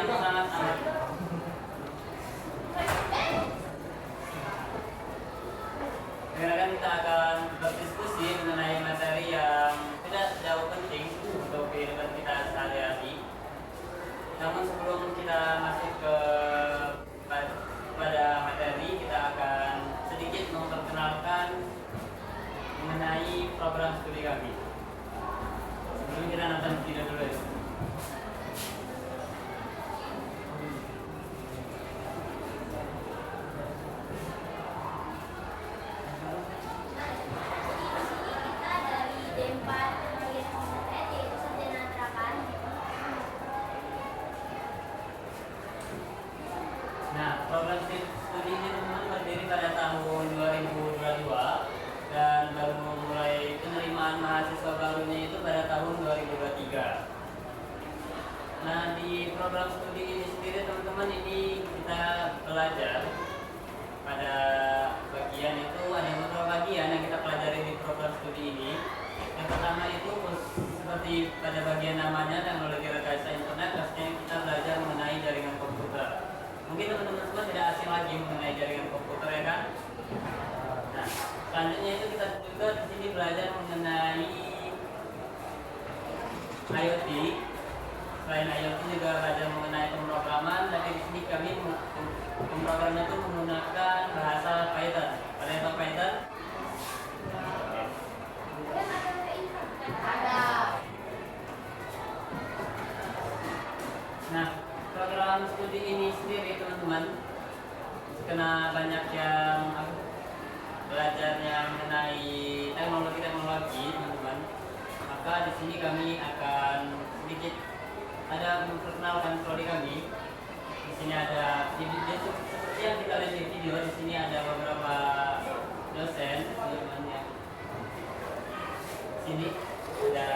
yang sangat amat. Sekarang kita akan berdiskusi mengenai materi yang tidak jauh penting untuk kehidupan kita sehari-hari. Namun sebelum kita masuk pada materi, kita akan sedikit memperkenalkan mengenai program studi kami. Sebelum kita nonton video dulu ya. Nah, program studi ini teman-teman berdiri pada tahun 2022 dan baru memulai penerimaan mahasiswa barunya itu pada tahun 2023. Nah, di program studi ini sendiri teman-teman ini kita belajar pada bagian itu ada beberapa bagian yang kita pelajari di program studi ini. Yang pertama itu seperti pada bagian namanya teknologi rekayasa internet, pastinya kita belajar mengenai jaringan komputer. Mungkin teman-teman semua tidak asing lagi mengenai jaringan komputer ya kan? Nah, selanjutnya itu kita juga di sini belajar mengenai IoT. Selain IoT juga belajar mengenai pemrograman, tapi di sini kami pemrograman itu menggunakan bahasa Python. Pada yang tahu Python? Nah, program studi ini sendiri teman-teman, karena banyak yang belajarnya mengenai teknologi teman-teman, maka di sini kami akan sedikit ada memperkenalkan prodi kami. Di sini ada seperti yang kita lihat di video, di sini ada beberapa dosen teman-teman yang sini ada.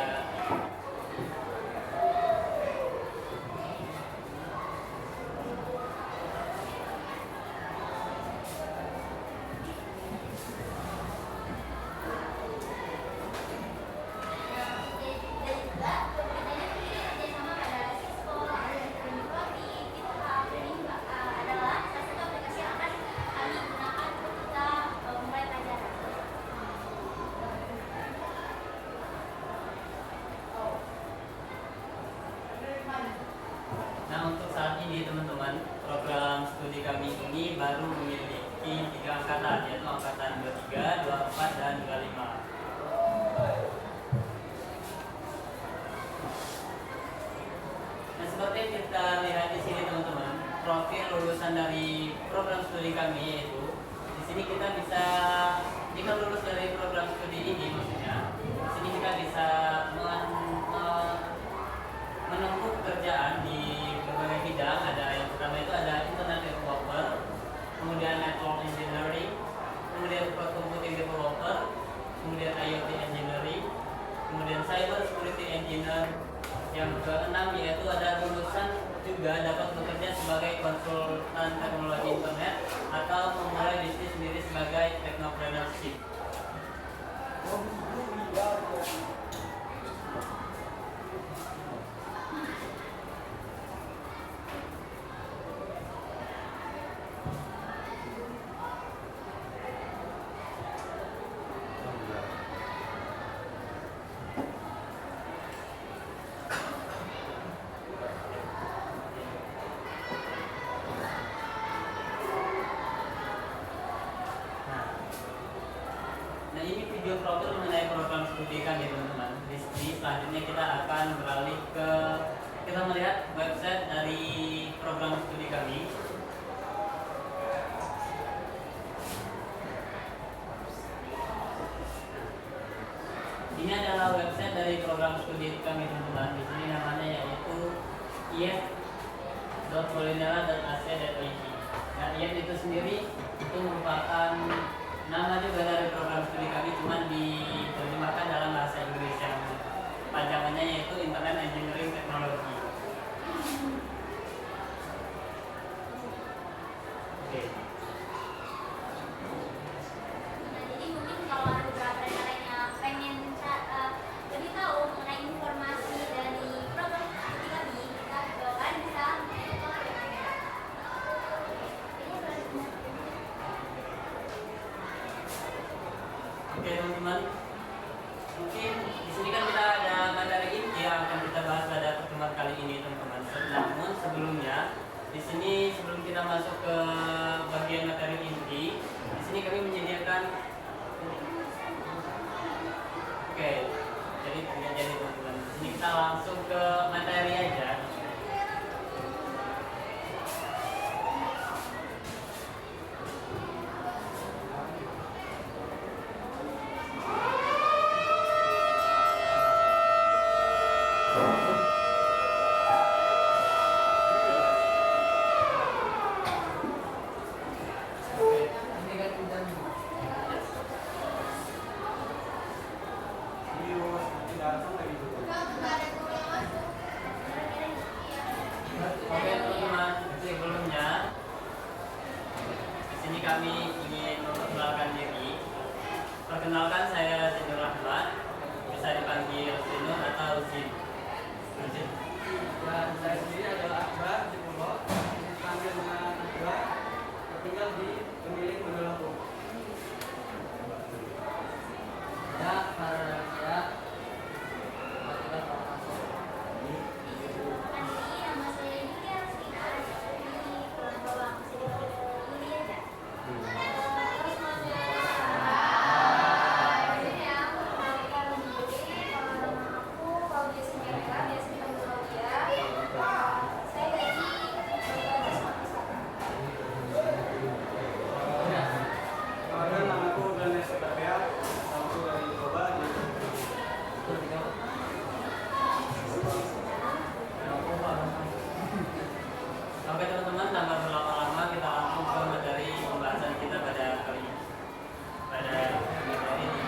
Nah, untuk saat ini teman-teman, program studi kami ini baru memiliki 3 angkatan, yaitu angkatan 23, 24, dan 25. Nah, seperti yang kita lihat di sini teman-teman, profil lulusan dari program studi kami yaitu di sini kita bisa, jika lulus dari program studi ini maksudnya, di sini kita bisa menempuh pekerjaan di berbagai bidang. Ada yang pertama itu ada internet developer, kemudian network engineering, kemudian cloud computing developer, kemudian IoT engineering, kemudian cyber security engineer. Yang keenam yaitu ada lulusan juga dapat bekerja sebagai konsultan teknologi internet atau memulai bisnis sendiri sebagai technopreneurship. Nah, ini video profil mengenai program studi kami teman-teman. Di selanjutnya kita akan beralih ke kita melihat website dari program studi kami. Ini adalah website dari program studi kami teman-teman. Di sini namanya yaitu ief.polinera.ac.id. Nah, ief itu sendiri itu merupakan nama juga dari program studi kami, cuman diterjemahkan dalam bahasa Inggris yang panjangannya yaitu Internet Engineering Technology. Oke. Nah, jadi mungkin kalau ada beberapa dari kalian yang pengen lebih tahu mengenai informasi dari program studi kami, kalian bisa Oke teman-teman, mungkin di sini kan kita ada materi inti yang akan kita bahas pada pertemuan kali ini teman-teman. Namun sebelumnya, di sini sebelum kita masuk ke bagian materi inti, di sini kami menyediakan. Oke, jadi teman-teman, di sini kita langsung ke materi aja. Oke teman-teman, sebelumnya di sini kami ingin memperkenalkan diri. Perkenalkan, saya Zinur Rahmat, bisa dipanggil Zinur atau Zin. Zin. Dan saya sendiri adalah Akbar Zinuloh, dipanggil dengan Akbar, tinggal di pemilik Mandalapo. Ya, para ya, Nama saya Yulia Rustina dari Pulau Bawang. Bisa dipanggil Yuli aja. Halo semuanya. Di sini aku perkenalkan diri. Nama aku Claudia Sinyaela, biasa dipanggil Claudia. Saya dari Bapak Sumatera Selatan. kemudian namaku Ganesh Satria, aku dari Toba di Oke teman-teman, tanpa berlama-lama kita langsung ke materi pembahasan kita pada kali ini. Pada materi ini.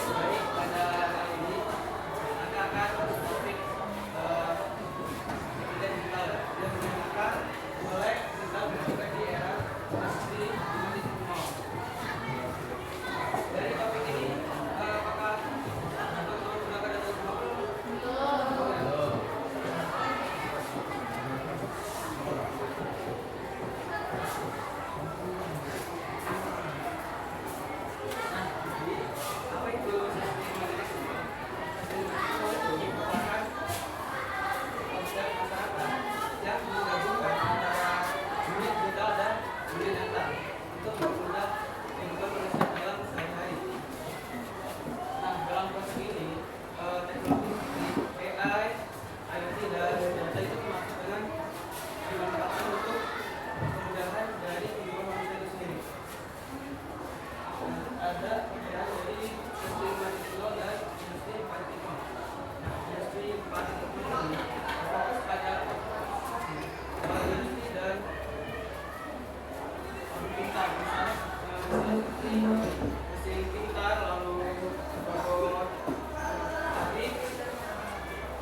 Baik, pada kali ini kita akan topik digital yang menggunakan melek digital berbagai di era transisi digital. Dari topik ini, apakah teman-teman sudah pada tahu semua? Jadi, apa itu sistem manajemen? Sistem itu merupakan konsep masyarakat yang menggabungkan antara unit digital dan unit nyata untuk mempermudah kehidupan manusia dalam sehari-hari. Nah, dalam proses ini, teknologi seperti AI, IoT, dan data itu termasuk dengan dimanfaatkan untuk kemudahan dari kehidupan manusia itu sendiri. Ada perbedaan dari industri 4.0 dan industri 4.0. Nah, industri 4.0 ini fokus pada industri dan pintar, misalnya mesin pintar, lalu robot pabrik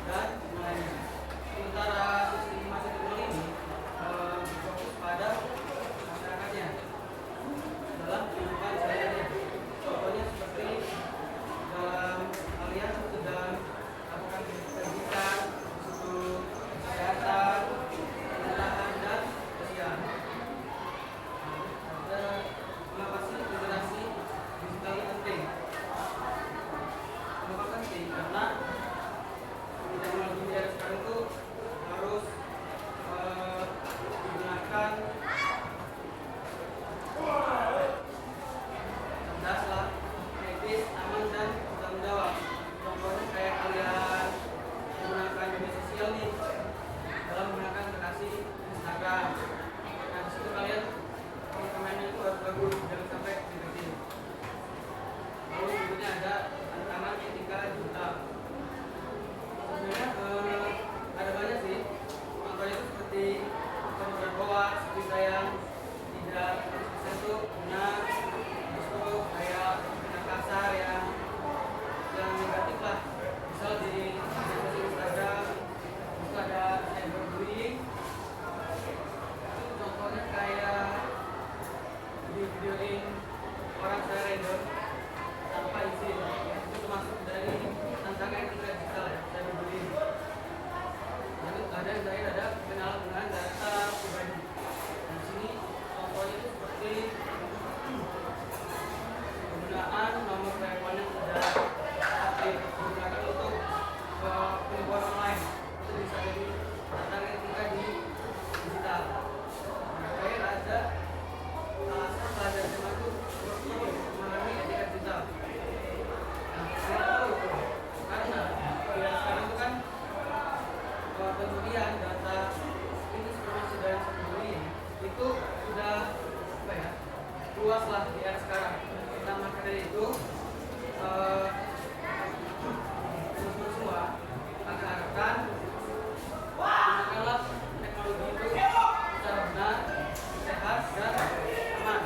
dan lainnya. Sementara sistem 4.0 ini fokus pada masyarakatnya dalam kehidupan sehari-hari. Contohnya seperti dalam kalian sedang melakukan pendidikan, untuk kesehatan, pemerintahan dan kebersihan. Ada kenapa sih literasi digital ini penting? Kenapa penting? Karena teknologi di era sekarang itu harus penipuan online itu bisa jadi tentang etika di digital. Makanya ada alasan pelajar SMA itu perlu memahami etika digital. Nah, saya tahu itu karena sekarang itu kan kemudian data ini informasi dan sebagainya itu sudah apa ya, luas lah di era sekarang. Nah, maka dari itu semua akan harapkan gunakanlah teknologi itu secara benar, sehat dan aman.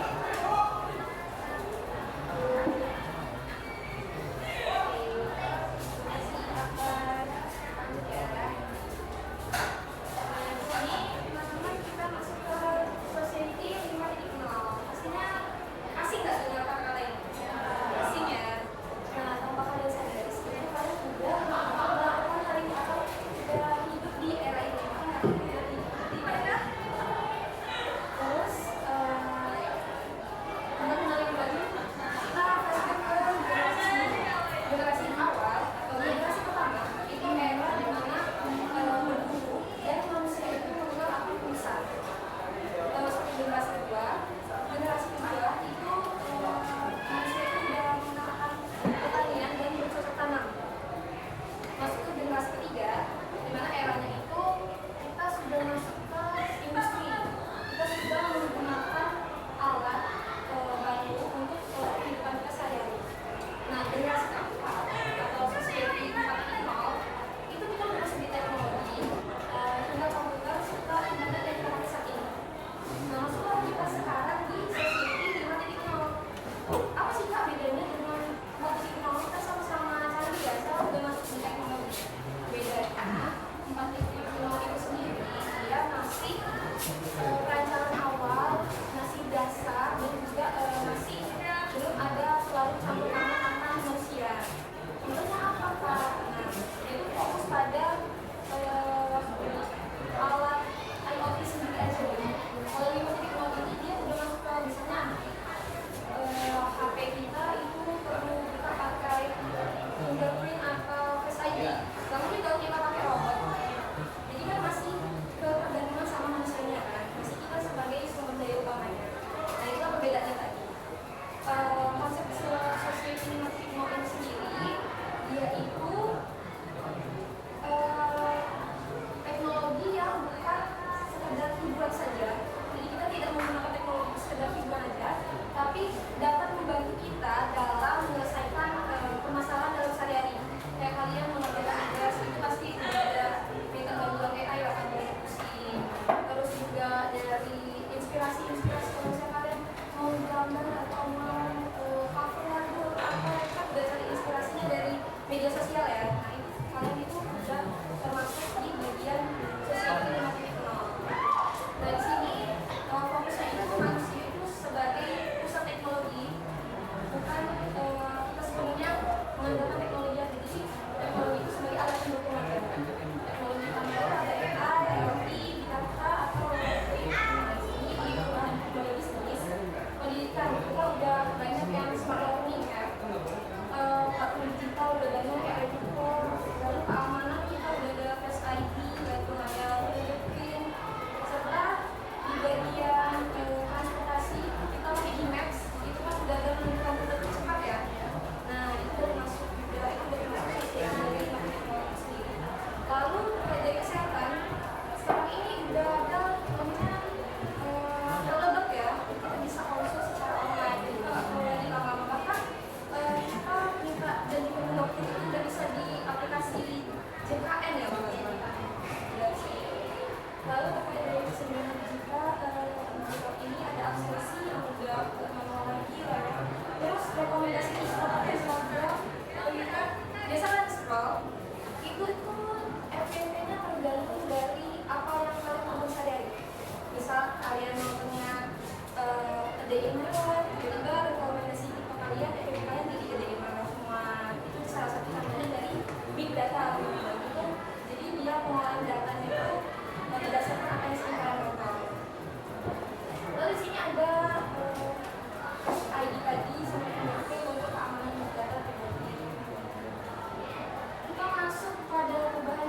Media sosial ya, nah itu kalian itu udah termasuk di bagian sosial media digital. Nah di sini fokusnya itu manusia itu sebagai pusat teknologi, bukan kita sebenarnya mengandalkan teknologi aja. Jadi teknologi itu sebagai alat pendukung aja. Teknologi kamera, ada AI, IoT, data atau robotik. Nah di sini di teknologi bisnis, pendidikan kita udah banyak yang smart learning ya. Platform digital udah banyak kayak Edukor, lalu keamanan kita udah ada Face ID, yaitu ada fingerprint, serta di bagian transportasi kita pakai Maps, itu kan udah ada komputer cepat ya. Nah itu udah masuk juga, itu udah masuk sistem dari teknologi sendiri. Lalu dari kesehatan, sekarang ini udah ada namanya teledoc ya, kita bisa konsul secara online, jadi kalau lagi lama-lama bahkan kita minta dan juga dokter itu udah bisa di aplikasi JKN ya Bang. Lalu terkait dari kesenjangan digital ini ada absensi yang udah manual lagi lah ya. Terus rekomendasi Instagram, kita biasa kan scroll itu FYP-nya tergantung dari apa yang kalian nonton sehari-hari. Misal kalian nontonnya Day in My Life, tiba-tiba rekomendasi kita kalian FYP kalian jadi Day in My Life semua. Itu salah satu contohnya dari big data gitu. Jadi dia pengolahan datanya itu berdasarkan apa yang sering kalian nonton. Lalu di sini ada ID tadi sama NPWP untuk keamanan data pribadi. Kita masuk pada perubahan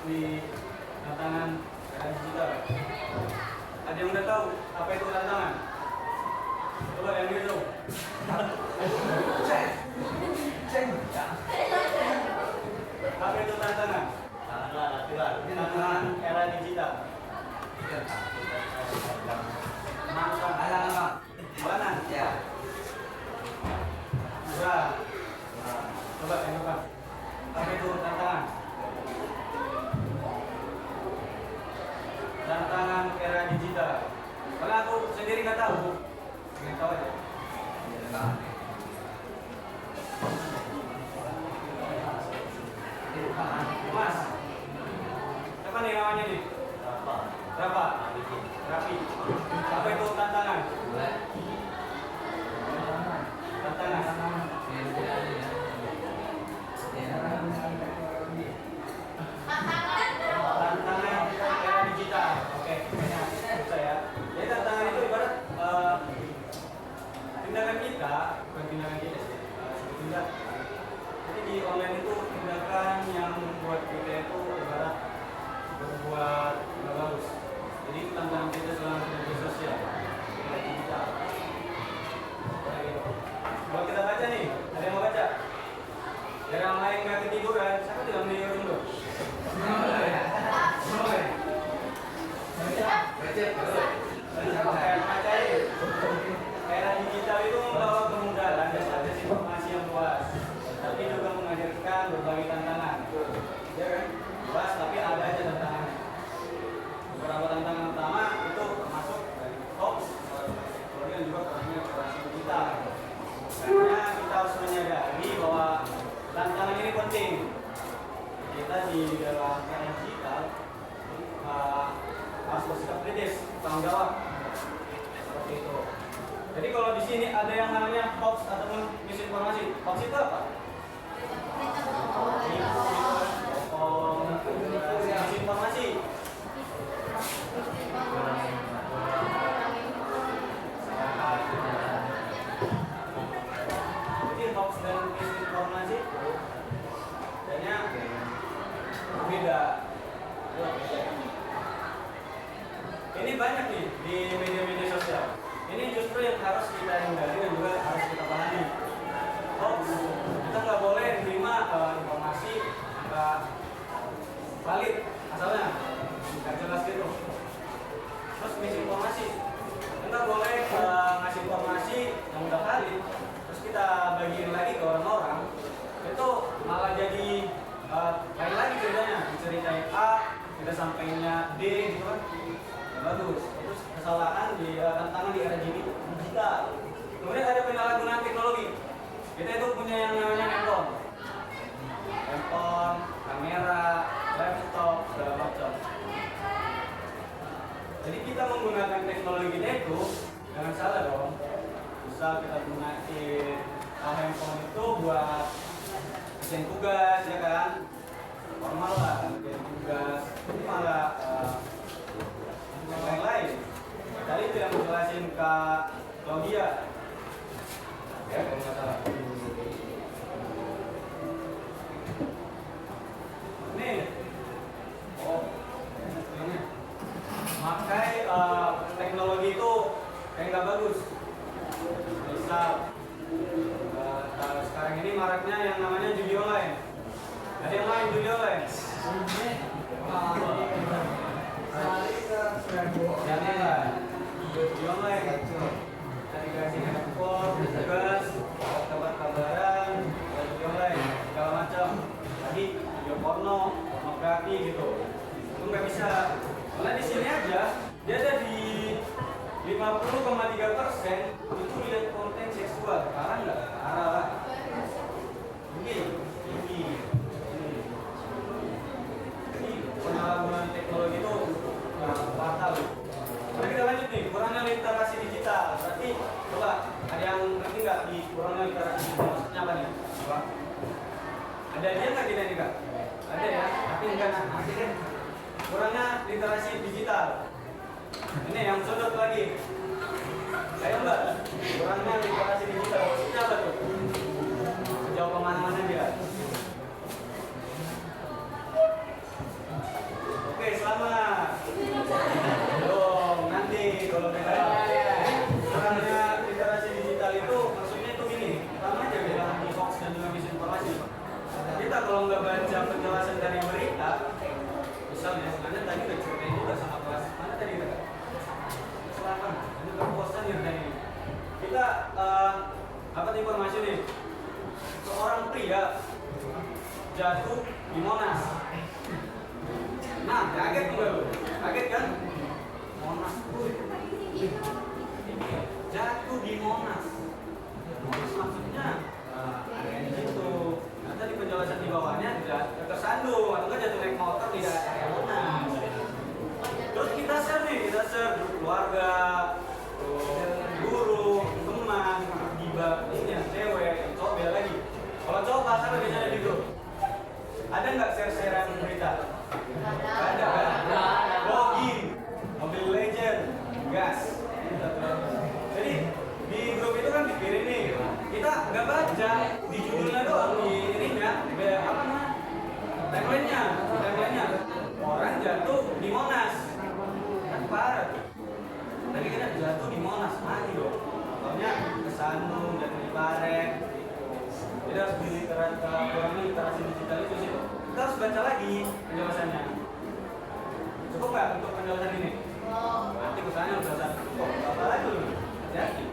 di tantangan era digital. Ada yang udah tahu apa itu tantangan? Coba yang itu. Apa itu tantangan? Tantangan era digital. Makan ala mana? Ya. Coba yang depan. Apa itu tantangan? Tantangan era digital. Kalau aku sendiri nggak tahu, nggak tahu aja. Mas, apa nih namanya nih? Berapa? Rapi. Apa itu tantangan? Tantangan. Tantangan era digital. Oke, susah ya. Jadi tantangan itu ibarat tindakan kita, bukan tindakan kita sih, sebetulnya. Jadi di online itu tindakan yang membuat kita itu ibarat berbuat nggak bagus. Jadi itu tantangan kita selama media sosial, media digital. Kalau kita baca nih, ada yang mau baca? Biar yang lain nggak ketiduran, siapa tidak menidur dulu? Era digital itu membawa kemudahan dan akses informasi yang luas, tapi juga menghadirkan berbagai tantangan. Ya kan? Luas, tapi ada aja tantangannya. Beberapa tantangan utama itu termasuk dari hoax, kemudian juga transformasi digital. Karena kita harus menyadari bahwa tantangan ini penting. Kita di dalam era digital harus bersikap kritis, tanggung jawab. Seperti itu. Jadi kalau di sini ada yang namanya hoax ataupun misinformasi. Hoax itu apa? Misinformasi. Jadi hoax dan misinformasi kayaknya berbeda. Ini banyak nih di media-media sosial. Ini justru yang harus kita hindari dan juga harus kita pahami. Hoax, kita nggak boleh menerima informasi nggak valid asalnya, nggak jelas gitu. Terus misinformasi, kita boleh ngasih informasi yang udah valid, terus kita bagiin lagi ke orang-orang, itu malah jadi lain lagi ceritanya, diceritain A, kita sampainya D gitu kan. Bagus, itu kesalahan di tantangan di era digital. Kemudian ada penyalahgunaan teknologi. Kita itu punya yang namanya handphone, kamera, laptop, segala macam. Jadi kita menggunakan teknologi kita itu jangan salah dong. Bisa kita gunain handphone itu buat kerjain tugas, ya kan? Formal lah, kerjain tugas. Ini malah yang lain-lain. Tadi itu yang menjelasin Kak Claudia. Ya, kalau nggak salah. Nih. Oh. Ini. Makai teknologi itu kayak nggak bagus. Misal sekarang ini maraknya yang namanya judi online. Ada yang main judi online? Jangan lah, judi online. Tadi kasih handphone, tugas, kabar-kabaran, judi online, segala macam. Tadi video porno, pornografi gitu. Itu nggak bisa. Karena di sini aja dia ada di 50,3% itu lihat konten seksual. Parah nggak? Parah lah. Ini. Penyalahgunaan teknologi itu fatal. Mari kita lanjut nih, kurangnya literasi digital. Berarti coba ada yang ngerti nggak di kurangnya literasi digital maksudnya apa nih? Coba. Ada dia nggak kita nih kak? Ada ya, tapi enggak nanti kan. Kurangnya literasi digital. Ini yang sudut lagi. Ayo mbak, kurangnya literasi digital maksudnya apa tuh? Jauh kemana-mana dia. penjelasan nih tadi. Kita dapat informasi nih, seorang pria jatuh di Monas. Nah, kaget nggak lo? Kaget kan? Monas, jatuh di Monas. Monas maksudnya itu. Nah, tadi penjelasan di bawahnya tersandung atau nggak jatuh naik motor di daerah Monas. Terus kita share grup keluarga, guru, teman, ini yang cewek, yang cowok beda lagi. Kalau cowok pasar biasanya di grup. Ada nggak share-sharean berita? Nggak ada kan? Login, Mobile Legend, gas. Jadi di grup itu kan dikirim nih. Kita nggak baca di judulnya doang, di ininya, apa namanya? Timelinenya. Orang jatuh di Monas. Kan parah tuh. Tapi kita jatuh di Monas, mati dong. Soalnya kesandung, jatuh di baret. Jadi harus kurangi literasi digital itu sih. Kita harus baca lagi penjelasannya. Cukup nggak untuk penjelasan ini? Nanti kesannya udah cukup. Apa lagi lu? Hati-hati.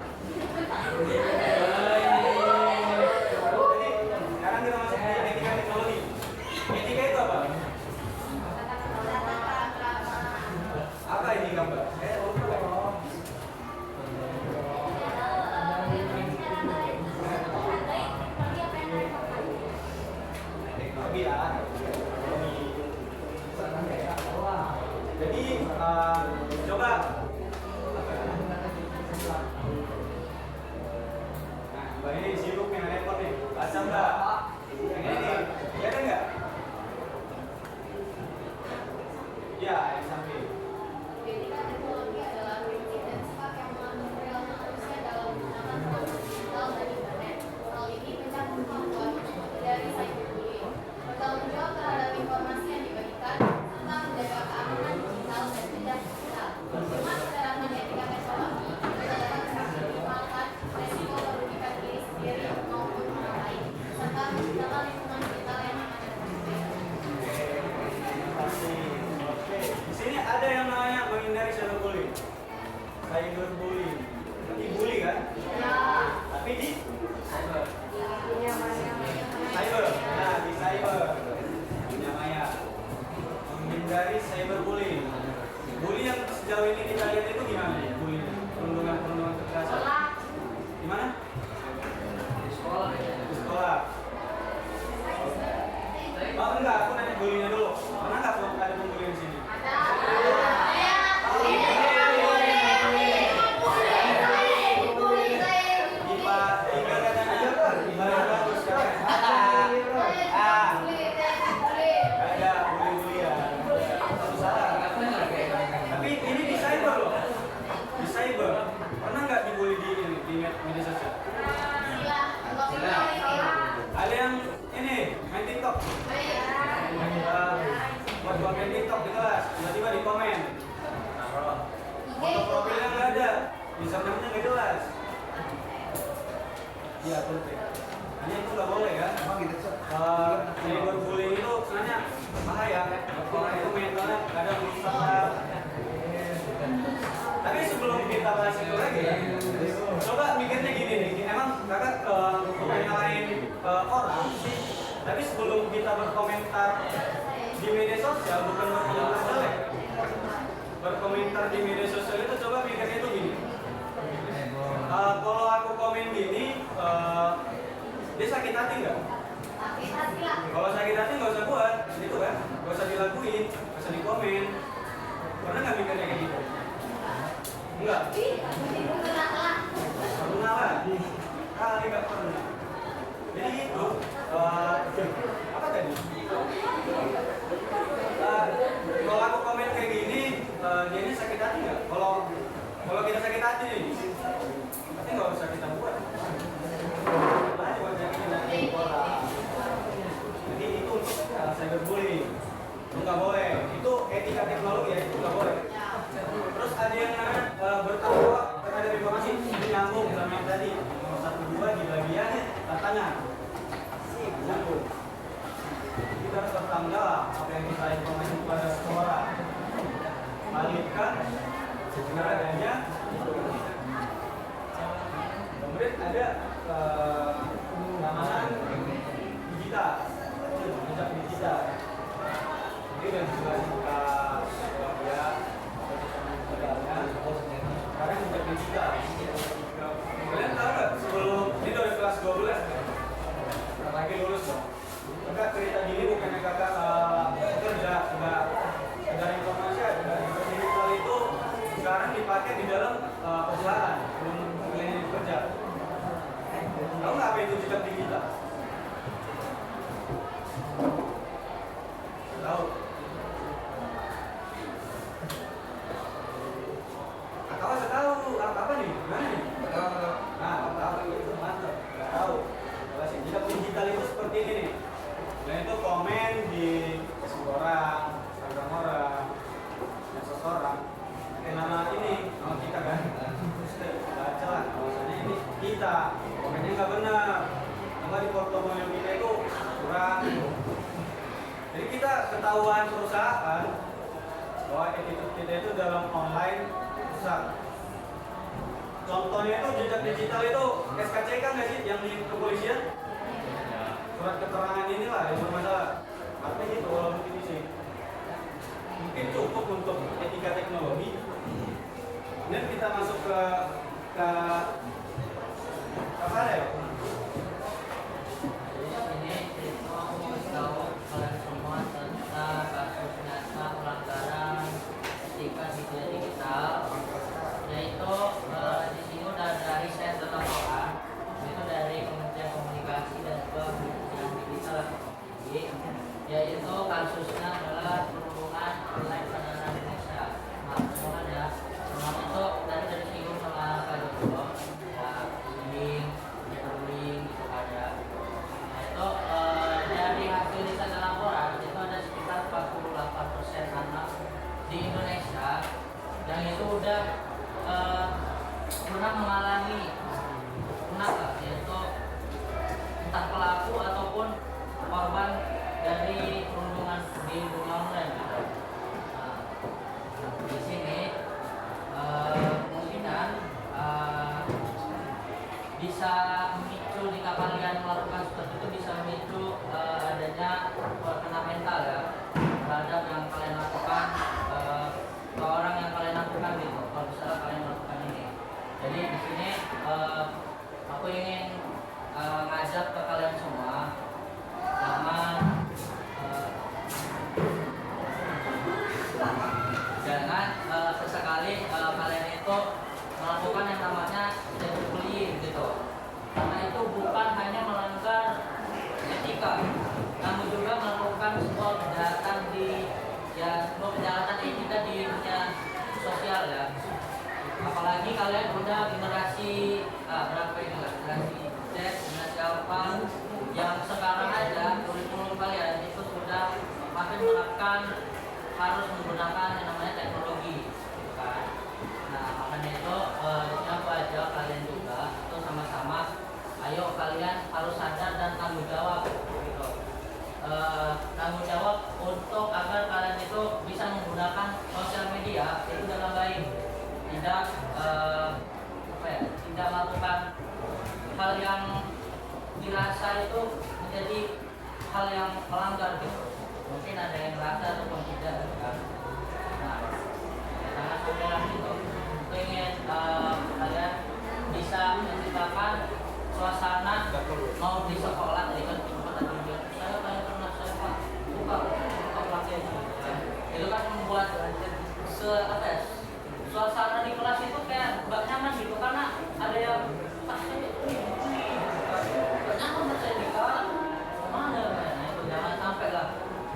Jadi sekarang kita masuk di etika teknologi. Etika itu apa? Apa ini gambar? Teknologi ya. Jadi coba. Nah, Mbak ini sibuk nih main handphone nih. Baca Mbak. Yang ini nih, lihat nggak? Ya, yang samping. Etika teknologi adalah prinsip dan sifat yang mengatur perilaku manusia dalam menggunakan teknologi digital dan internet. Hal ini mencakup kemampuan dari cyberbullying, bertanggung jawab terhadap informasi yang dibagikan, serta menjaga keamanan digital dan tidak digital. Dengan menerapkan etika teknologi, kita dapat meminimalkan resiko merugikan diri sendiri maupun orang lain, serta menciptakan lingkungan digital yang aman dan terima Oke, di sini ada yang namanya menghindari cyberbullying. Cyberbullying, dibully kan? Ya. Tapi di cyber. Nah di cyber, dunia maya. Menghindari cyberbullying. Bully yang sejauh ini kita lihat itu gimana? Bully, perundungan kekerasan. Di mana? Di sekolah. Di sekolah. Oh enggak, aku nanya bullyingnya dulu. Pernah nggak ada pembully di sini? IPA 3 katanya. Bagus kan? Ada bully ya. Salah. Tapi ini di cyber loh. Di cyber. Pernah nggak dibully di media sosial? Ada yang ini main TikTok. Buat konten TikTok di kelas, tiba-tiba di komen. Foto profilnya nggak ada, username-nya nggak jelas. Iya, betul. Hanya itu nggak boleh kan? Cyberbullying itu sebenarnya bahaya. Orang itu mentalnya kadang rusak. Tapi sebelum kita bahas itu lagi, coba mikirnya gini nih. Emang kakak bukan nyalain orang sih, tapi sebelum kita berkomentar di media sosial, bukan berkomentar jelek. Berkomentar di media sosial itu coba mikirnya itu gini. Kalau aku komen gini, dia sakit hati nggak? Kalau sakit hati nggak usah buat, gitu kan? Nggak usah dilakuin, nggak usah dikomen. Pernah nggak mikirnya kayak gitu? Enggak. Pernah lah. Kali nggak pernah. Jadi itu apa tadi? Kalau aku komen kayak gini, dia ini sakit hati nggak? Kalau kita sakit hati nih, berarti nggak usah kita buat. Aja buat yang orang. Jadi itu untuk cyberbullying. Itu nggak boleh. Itu etika teknologi ya, itu nggak boleh. Terus ada yang namanya bertanggung jawab terhadap keamanan digital, jejak digital. Jadi dan juga kita ya sekarang jejak digital. Kalian tahu nggak sebelum ini dari kelas 12 lagi lulus dong. Kakak cerita gini bukannya kakak kerja, enggak ada informasi ada digital itu sekarang dipakai di dalam perusahaan belum mulai kerja. Tahu nggak apa itu jejak digital? Tahu? Kakak saya tahu apa nih? Gimana nih? Nah, tahu itu mantap. Nggak tahu. Jejak digital itu seperti ini nih. Dan itu komen di Facebook orang, Instagram orang, medsos orang. Pakai nama ini, nama kita kan? Baca lah, bahwasanya ini kita. Komennya nggak benar. Nggak di portofolio kita itu kurang. Jadi kita ketahuan perusahaan bahwa attitude kita itu dalam online rusak. Contohnya itu jejak digital itu SKCK nggak sih yang di kepolisian? Surat keterangan inilah yang bermasalah. Apa gitu kalau mungkin sih? Mungkin cukup untuk etika teknologi. Dan kita masuk ke apa ya? Ini mau tahu kalian semua tentang kasus nyata pelanggaran etika di dunia digital, yaitu di sini udah ada riset tentang orang itu dari Kementerian Komunikasi dan juga Kementerian Digital, yaitu kasusnya adalah perhubungan online pada Indonesia. Perhubungan ya, perhubungan itu dari singgung sama Pak Joko, ya link gitu ada. Nah, itu dari hasil riset dan laporan itu ada sekitar 48% anak di Indonesia yang itu udah pernah mengalami yaitu entah pelaku ataupun korban dari perundungan di dunia online gitu. Nah, di sini kemungkinan bisa memicu jika kalian melakukan seperti itu bisa memicu adanya kena mental ya terhadap yang kalian lakukan ke orang yang kalian lakukan gitu. Kalau misalnya kalian melakukan ini, jadi di sini aku ingin ngajak ke kalian semua jangan sesekali kalian itu melakukan yang namanya cyberbullying gitu, karena itu bukan hanya melanggar etika, namun juga melakukan sebuah kejahatan sebuah kejahatan etika di dunia sosial ya. Apalagi kalian udah generasi berapa ini lah, generasi Z, generasi Alpha yang sekarang aja kurikulum kalian itu sudah makin menerapkan harus menggunakan yang namanya teknologi gitu kan. Nah makanya itu aku ajak kalian juga itu sama-sama ayo kalian harus sadar dan tanggung jawab gitu. Tanggung jawab untuk agar kalian itu bisa menggunakan sosial media itu dengan baik, tidak tidak melakukan hal yang dirasa itu menjadi hal yang melanggar gitu. Mungkin ada yang merasa ataupun tidak kan. Nah, jangan sampai lagi gitu. Pengen kalian bisa menciptakan suasana mau di sekolah tadi kan saya kayak pernah saya buka pelatihan itu kan membuat suasana di kelas itu kayak gak nyaman gitu karena ada yang nyaman saya di kelas mana nah itu jangan sampai lah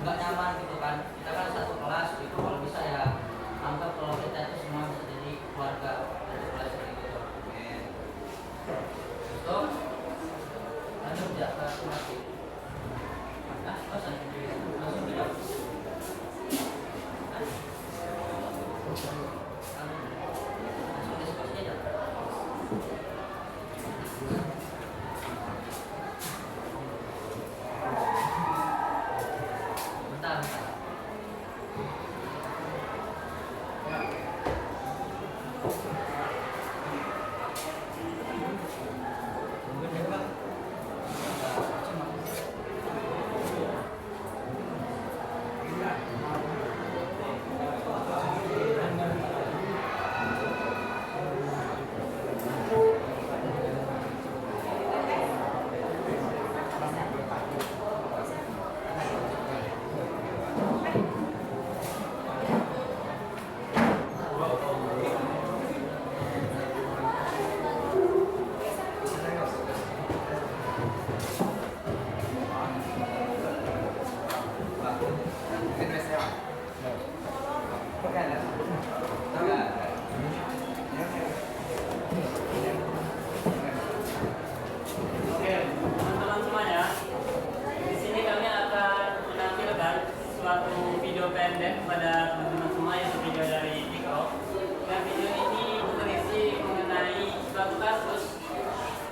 nggak nyaman gitu kan. Kita kan satu kelas gitu, kalau bisa ya anggap kalau kita itu semua bisa jadi keluarga dari kelas ini gitu. Terus lanjut ya ke mati. Nah, langsung tidak. Langsung diskusi aja. Bentar. suatu kasus.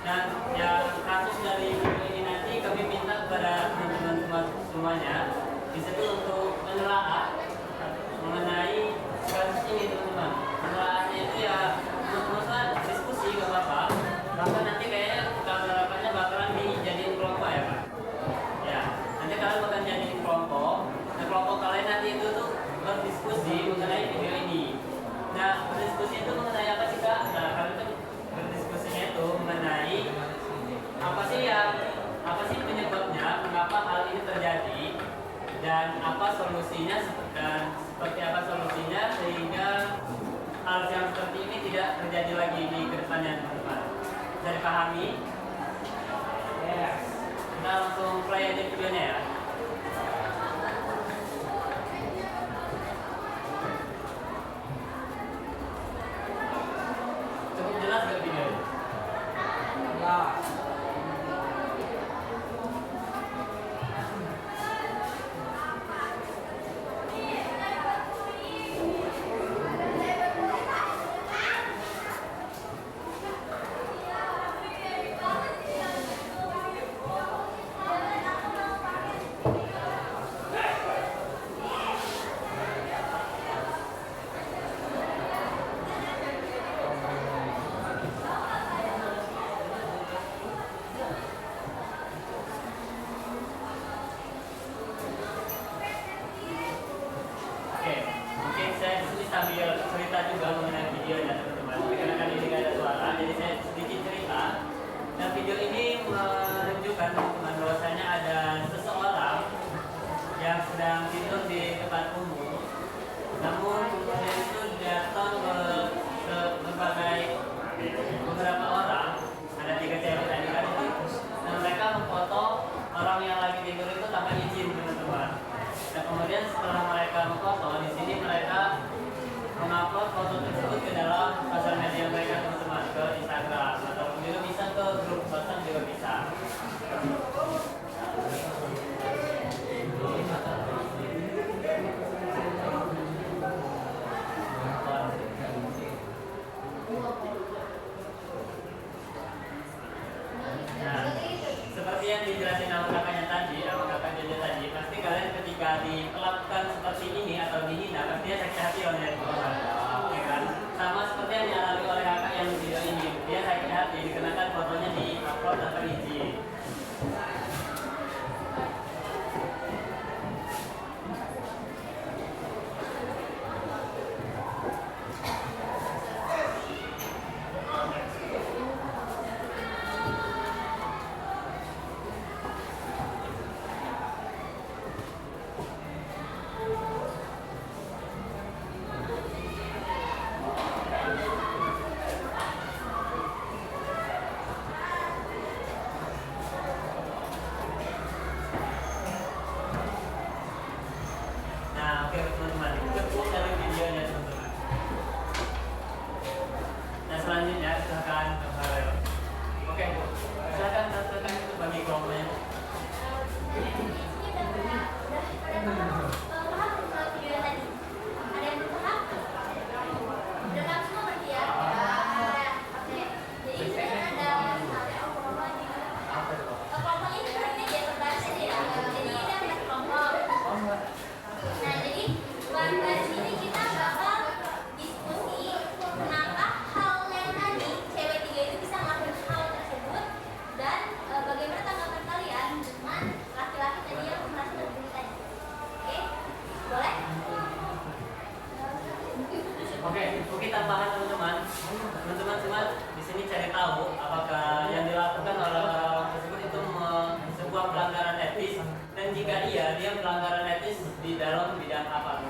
Dan yang kasus dari video ini nanti kami minta kepada teman-teman semuanya di situ untuk menelaah mengenai kasus ini teman-teman. Penelaahnya itu ya teman-teman diskusi gak apa-apa. Bahkan nanti kayaknya kita menerapkannya bakalan dijadiin kelompok ya Pak. Ya, nanti kalian bakal jadiin kelompok. Nah kelompok kalian nanti itu tuh berdiskusi mengenai video ini. Nah berdiskusi itu mengenai apa sih Kak? Nah kalian tuh berdiskusinya itu mengenai apa sih penyebabnya, mengapa hal ini terjadi, dan apa solusinya, dan seperti apa solusinya sehingga hal yang seperti ini tidak terjadi lagi di kedepannya teman-teman. Bisa dipahami? Yes. Kita langsung play aja videonya ya. Cukup jelas gak videonya? Jelas. Oke, mungkin saya di sini sambil cerita juga mengenai videonya teman-teman. Karena kan ini nggak ada suara, jadi saya sedikit cerita. Dan video ini menunjukkan teman-teman bahwasanya ada seseorang yang sedang tidur di tempat umum. Namun kemudian itu datang ke berbagai beberapa orang, ada 3 cewek tadi kan itu, dan mereka memfoto orang yang lagi tidur itu tanpa izin teman-teman. Dan kemudian setelah mereka memfoto, di sini mereka mengupload foto tersebut ke dalam sosial media mereka teman-teman, ke Instagram ataupun juga bisa ke grup WhatsApp juga bisa. Nah, seperti yang dijelasin sama kakaknya tadi, sama kakak Jojo tadi, pasti kalian ketika diperlakukan seperti ini atau dihina, pastinya sakit hati oleh orang, ya kan? Sama seperti yang dialami oleh kakak yang di video ini, dia sakit hati dikarenakan fotonya di-upload tanpa izin. Nah, oke teman-teman, cukup dari videonya teman-teman. Nah selanjutnya silakan Kang Farel. Oke, silakan tampilkan itu bagi kelompoknya. Jadi ini udah paham soal video tadi? Ada yang belum paham? Udah paham semua berarti ya? Oke. Jadi sebenarnya ada kelompok ini sebenarnya dia terbahas ya. Jadi ini ada kelompok. Nah jadi dari sini kita bakal diskusi kenapa hal yang tadi cewek 3 itu bisa ngelakuin hal tersebut dan bagaimana tanggapan kalian dengan laki-laki tadi yang merasa terburu tadi. Oke, boleh? Oke, untuk kita bahas teman-teman. Teman-teman semua di sini cari tahu apakah yang dilakukan oleh orang tersebut itu sebuah pelanggaran etis, dan jika iya, dia pelanggaran etis di dalam bidang apa?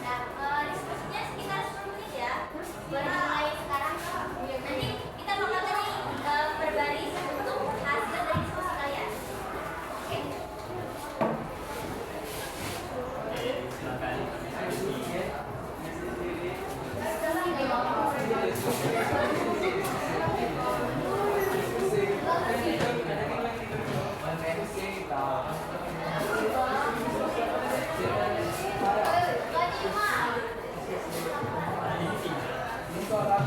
Nah, diskusinya sekitar 10 menit ya. Boleh mulai sekarang. Nanti kita bakal tadi berbaris untuk hasil dari diskusi kalian. Oke? Oke, silakan. Tapi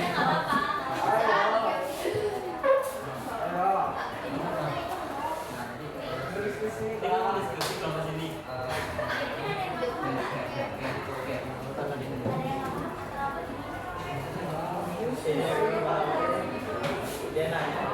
nggak apa-apa. Kita mau diskusi kelompok sini. Dia nanya.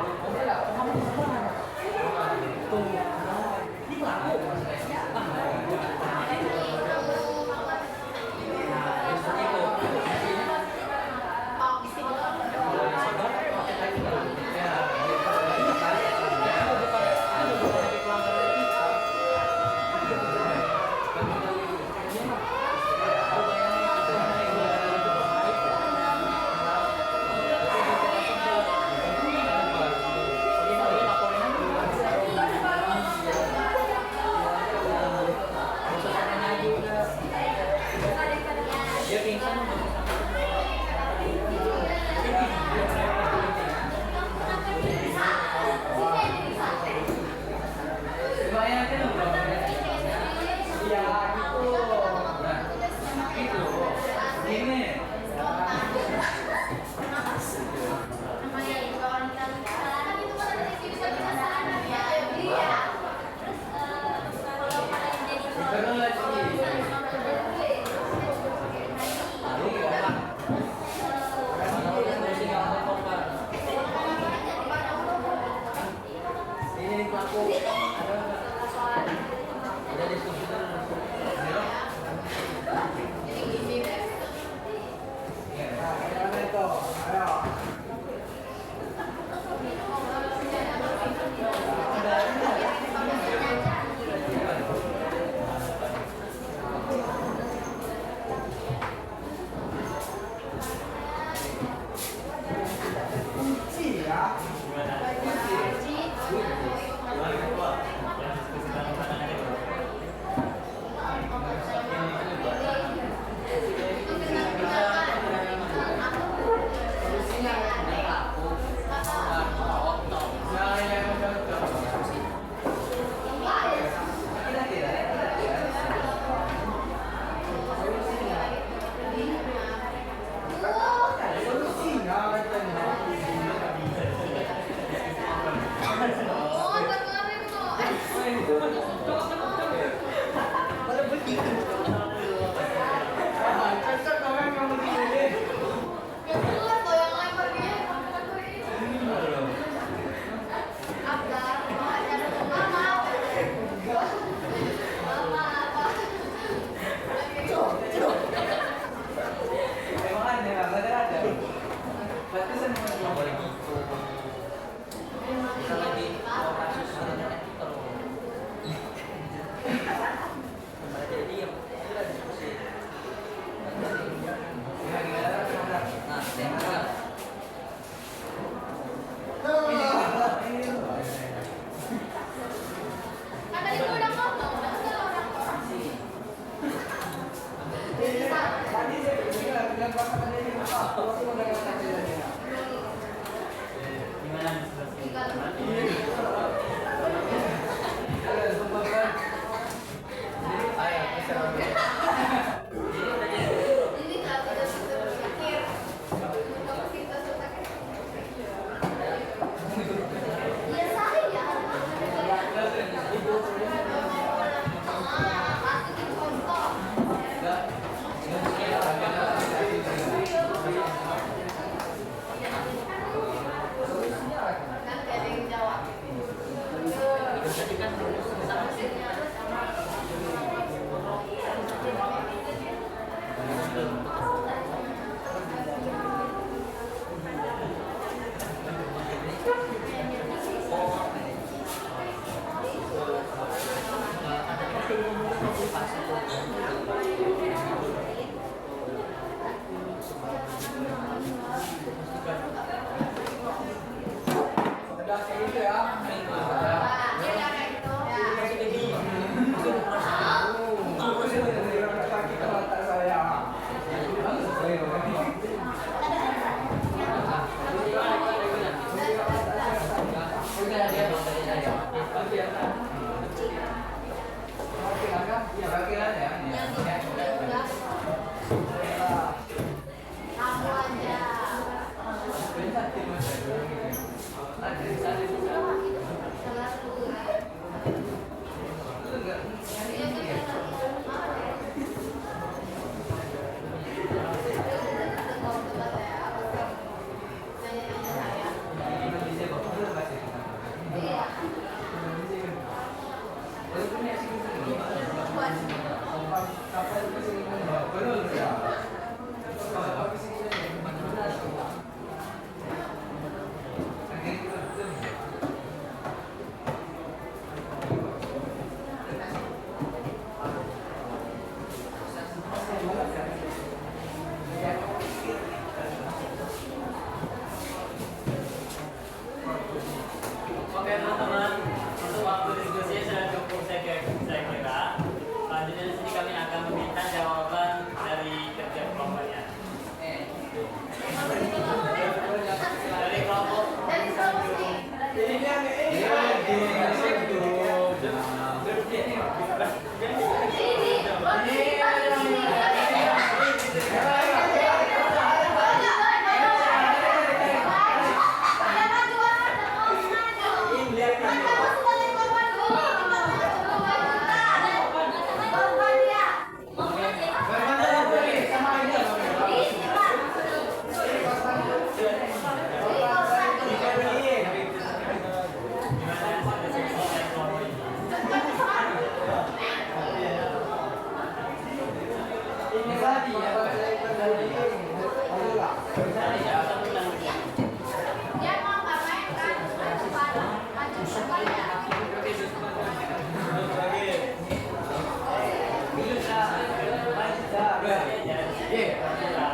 Gimana diskusi?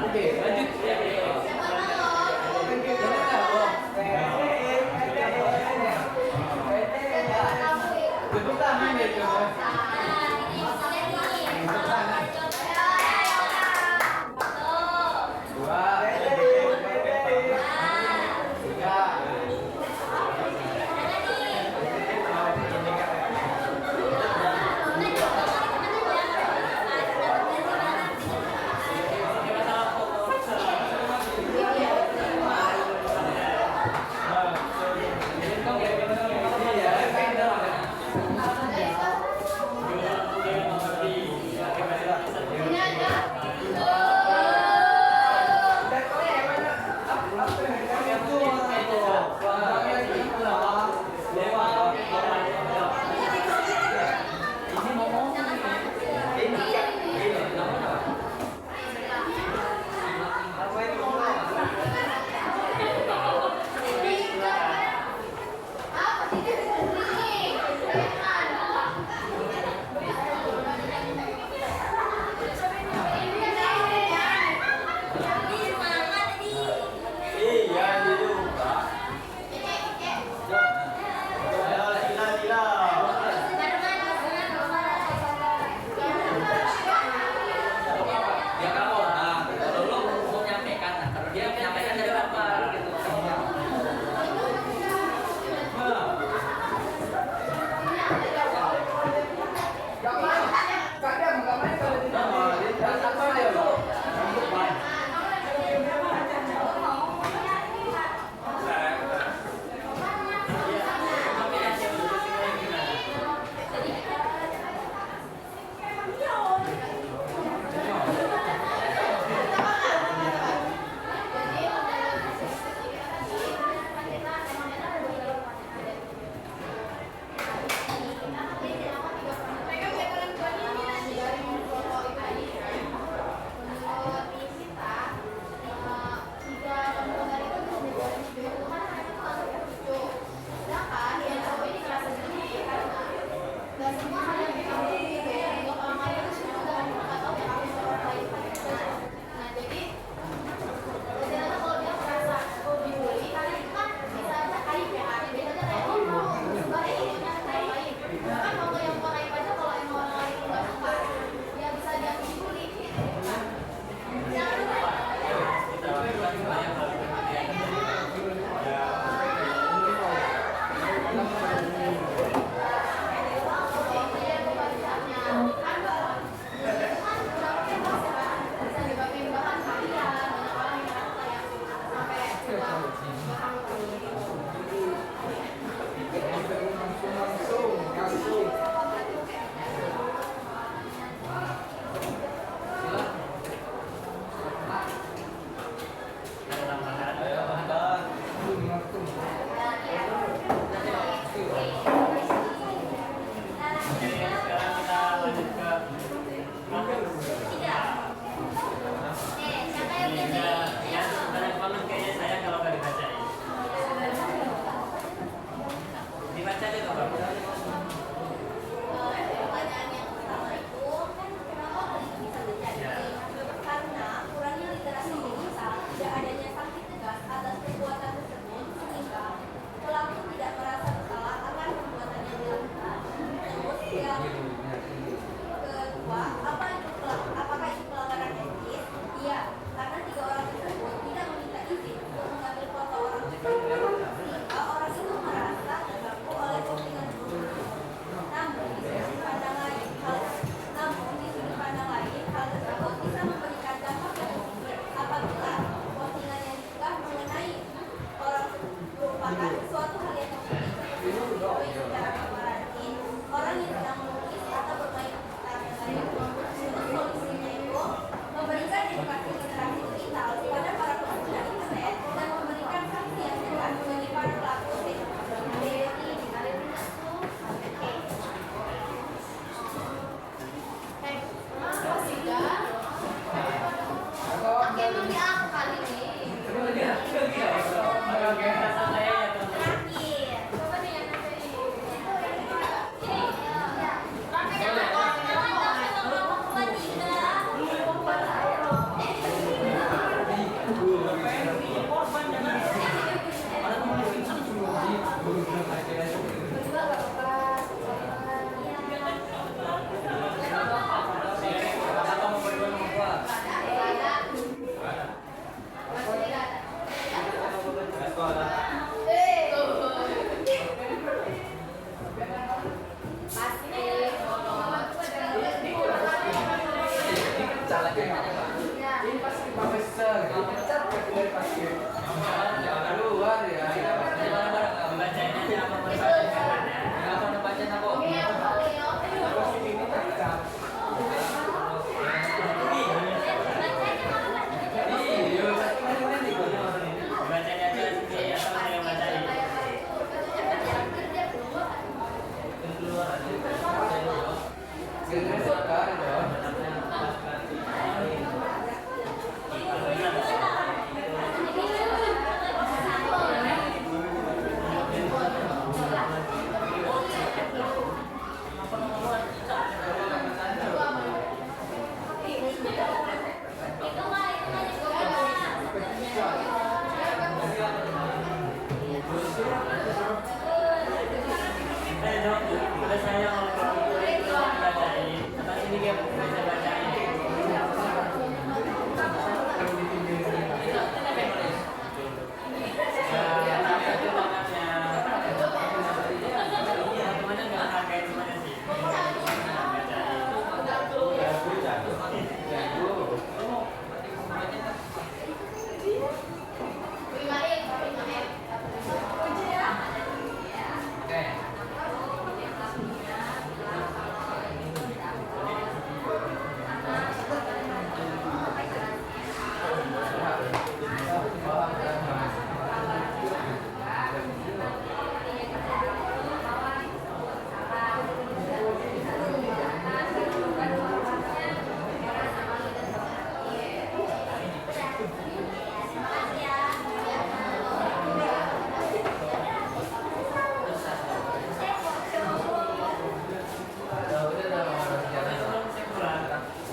Oke, lanjut. Tepuk tangan ya, coba. Dua, tiga. Oke, masalah pokok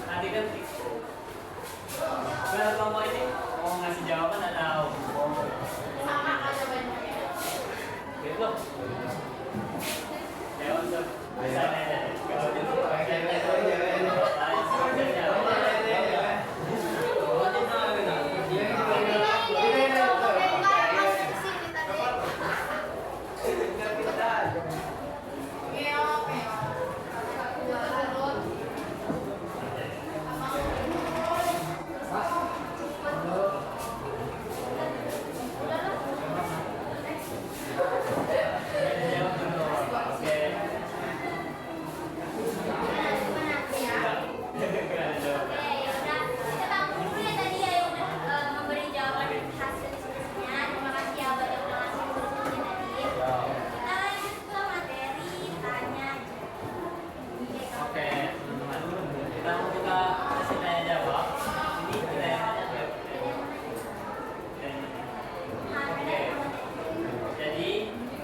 Tadi kan benar kamu ini mau ngasih jawaban atau Sama kan jawabannya. gitu? Ya untuk misalnya aja. Kalau gitu, Oke, teman-teman. Kita mau buka sesi tanya jawab. Ini kita yang nanya jawab. Oke. Jadi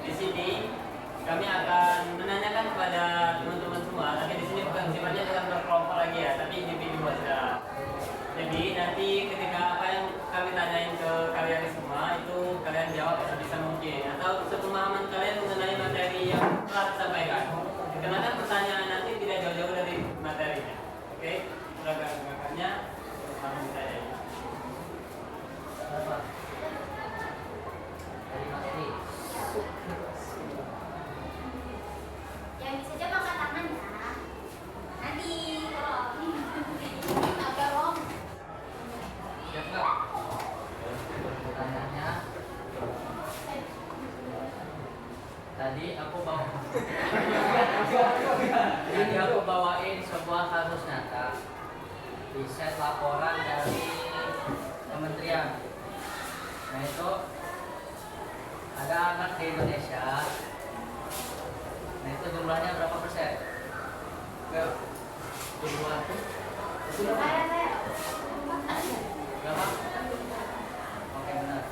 di sini kami akan menanyakan kepada teman-teman semua. Tapi di sini bukan sifatnya bukan berkelompok lagi ya, tapi individu saja. Jadi nanti ketika apa yang kami tanyain ke kalian semua itu kalian jawab sebisa mungkin atau sepemahaman kalian mengenai materi yang telah disampaikan. Dikenakan pertanyaan nanti tidak jauh-jauh dari materinya. Oke, kakaknya langsung ditanya. Yang bisa jawab angkat tangan ya. Nanti kalau agak rom. Siap nggak? Pertanyaannya tadi aku bawain sebuah kasus nyata di set laporan dari kementerian. Nah itu ada anak di Indonesia. Nah itu jumlahnya berapa persen? Jumlah berapa? Oke benar.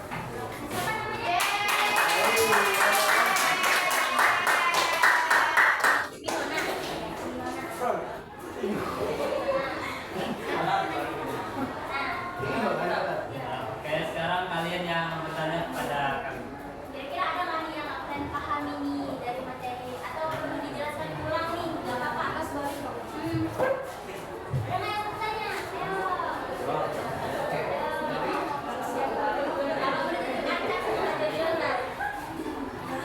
Oke, sekarang kalian yang bertanya kepada kami. Kira-kira ada nggak nih yang nggak kalian pahami nih dari materi atau perlu dijelaskan ulang nih? Nggak apa-apa, Mas Boy. Ada nggak yang bertanya? Ayo.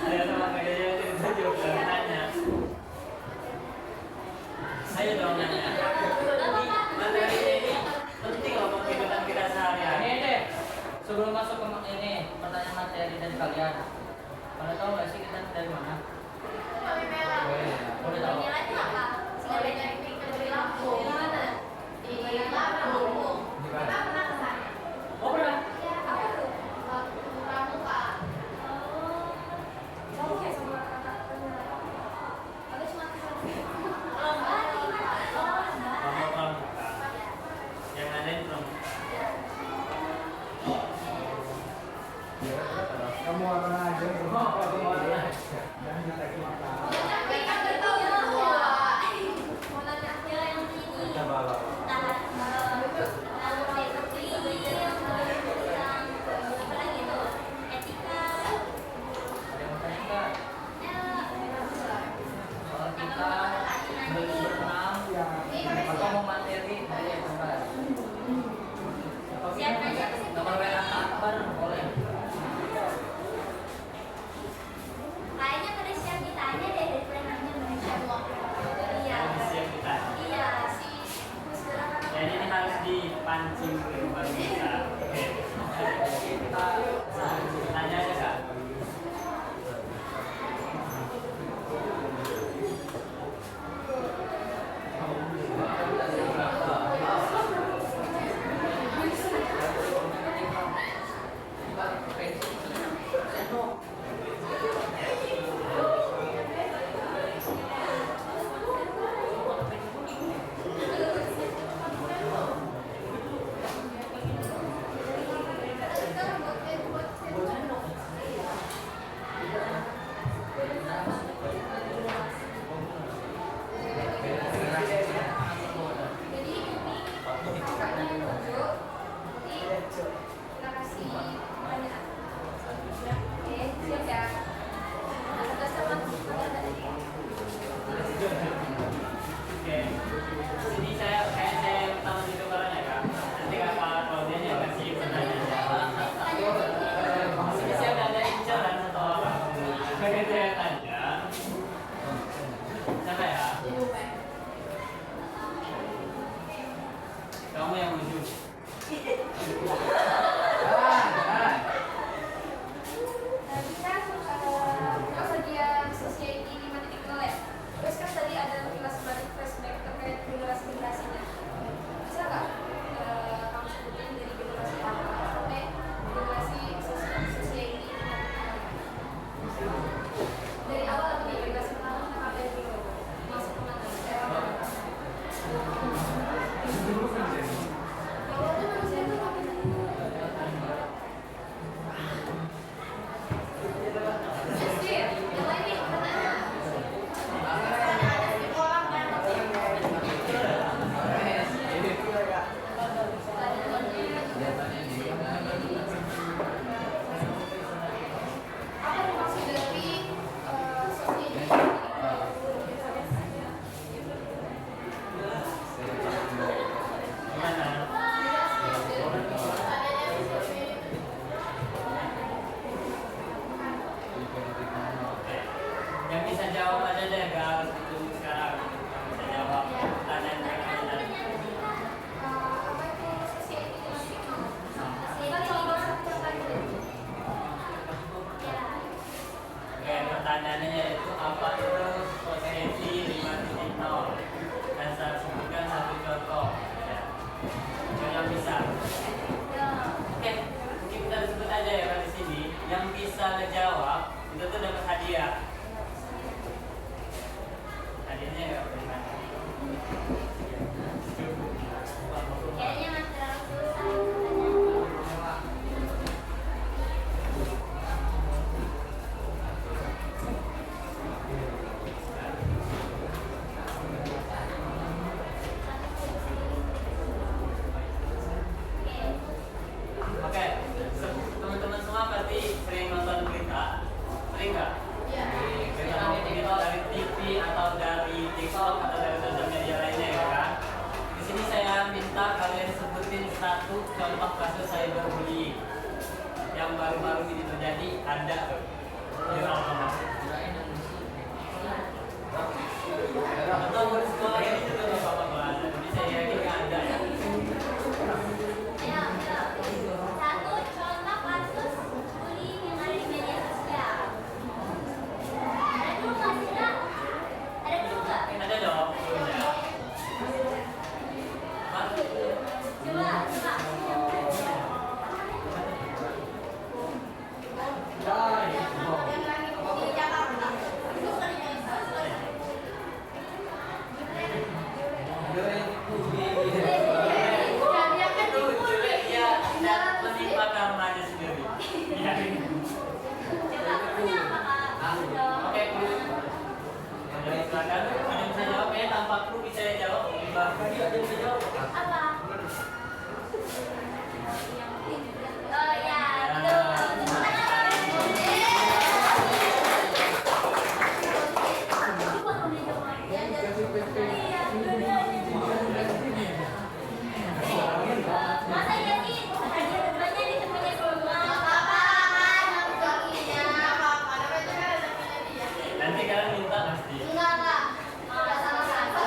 Ayo sama kalian yang tidak jawab tanya. Ayo dong nanya. Materi ini penting loh untuk kehidupan kita sehari-hari. Ini deh, sebelum masuk ke ini pertanyaan materi dari kalian, pada tahu nggak sih kita dari mana? Kami merah. Boleh tahu? Ini lagi apa? Singgah dari Lampung. Di mana? Di Lampung. Kita pernah ke sana. Oh pernah? Iya, apa tuh? Pramuka. Kamu kayak sama kakak Aku cuma ke sana. Kalau enggak, gimana? Oh, enggak. Kamu pramuka. Yang lain pramuka. Kamu orang aja. Tapi kan betul ya. Mau nanya aja yang ini. Coba. Tentang putri, tentang apa lagi tuh? Etika. Ada yang bertanya nggak? Soal kita berenam atau mau materi dari yang kemarin? Siap nanya ke situ. Nomor WA Akbar boleh. Kayaknya pada siap ditanya deh daripada nanya. ngejawab itu tuh dapat hadiah. Hadiahnya nggak boleh. Kayaknya masih terlalu susah pertanyaannya. Oke, teman-teman semua pasti sering nonton berita, sering nggak? Iya. Berita dari TV atau dari TikTok atau dari sosial media lainnya ya kan? Di sini saya minta kalian sebutin satu contoh kasus cyberbullying yang baru-baru ini terjadi, ada tuh. Di orang atau murid sekolah ini juga nggak apa-apa kalau ada. Jadi saya yakin nggak ada ya. Satu contoh kasus bullying yang ada di media sosial. Ada dulu nggak sih, Kak? Ada dulu nggak? Ada dong, ya. Pak, Coba. Yang lagi di Jakarta. itu jelek dia dan menimpa karmanya sendiri. Ya. Coba, punya apa, Kak? Oke, Bu. Jadi silakan, ada yang bisa jawab ya, tanpa perlu bisa jawab. Mbak Fadi ada yang bisa jawab. Apa? Oh ya, itu. Masa iya sih? Hadiah terbanya di temennya semua. Nanti kalian minta pasti. Enggak. Udah sama-sama.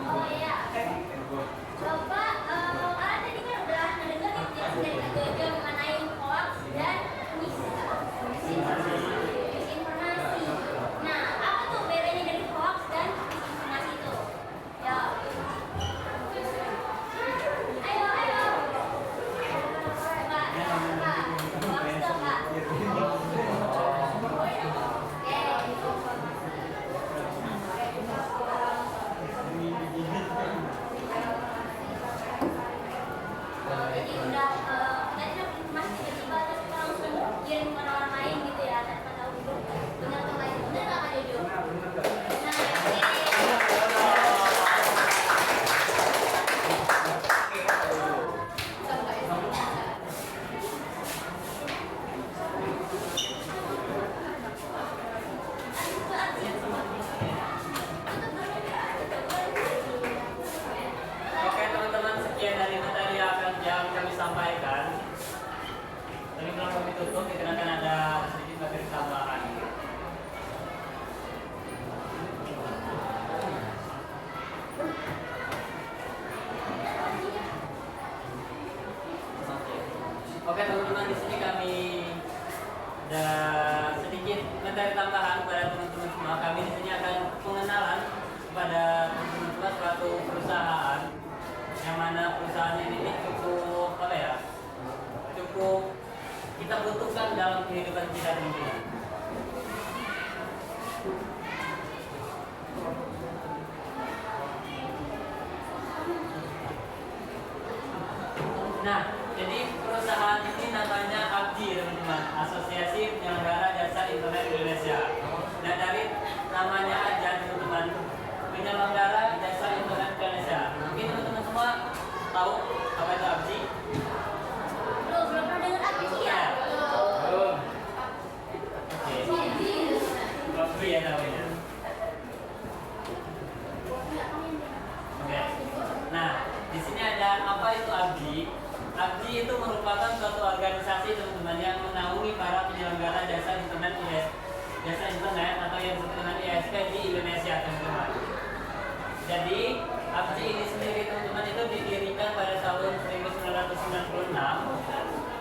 Oh iya. Coba, kalian tadi kan udah mendengar penjelasan dari Kak Jojo mengenai hoax dan misinformasi. Nah, apa tuh bedanya dari hoax dan misinformasi itu? Ya. Ayo. Coba, hoax dong, Kak. Jadi udah kita informasi tiba-tiba terus kita langsung kirim ke orang lain gitu ya tanpa tahu dulu benar atau lain. Benar nggak, Kak Jojo? Oke teman-teman, sekian dari materi yang kami sampaikan. Tapi kalau kami tutup, dikarenakan ada sedikit materi tambahan. Oke teman-teman, di sini kami ada sedikit materi tambahan kepada teman-teman semua. Kami di sini akan pengenalan kepada teman-teman semua suatu perusahaan yang mana perusahaan ini cukup apa ya? Cukup kita butuhkan dalam kehidupan kita teman-teman. Nah, jadi perusahaan ini namanya APJI teman-teman, Asosiasi Penyelenggara Jasa Internet Indonesia. Nah dari namanya aja teman-teman, penyelenggara jasa internet Indonesia. Mungkin teman-teman semua tahu apa itu APJI? Belum pernah dengar apa sih ya? Belum. Oke. Belum ya namanya. Oke. Nah, di sini ada apa itu APJI? APJI itu merupakan suatu organisasi teman-teman yang menaungi para penyelenggara jasa internet atau yang disebut dengan ISP di Indonesia teman-teman. Jadi ABJI ini sendiri teman-teman itu didirikan pada tahun 1996. Nah,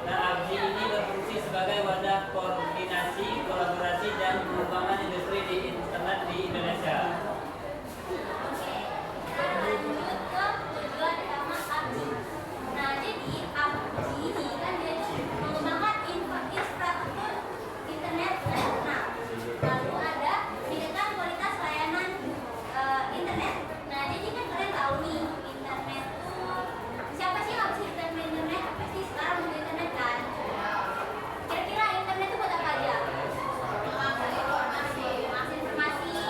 ABJI ini berfungsi sebagai wadah koordinasi, kolaborasi, dan pengembangan industri di internet di Indonesia. Lanjut ke tujuan utama ABJI. Nah, jadi ABJI ini kan dia itu mengembangkan infrastruktur internet nasional. Lalu ada meningkatkan kualitas layanan internet. Nah, jadi kan kalian tahu nih internet tuh siapa sih yang habis internet? Apa sih sekarang udah internet kan? Kira-kira internet itu buat apa aja? Informasi,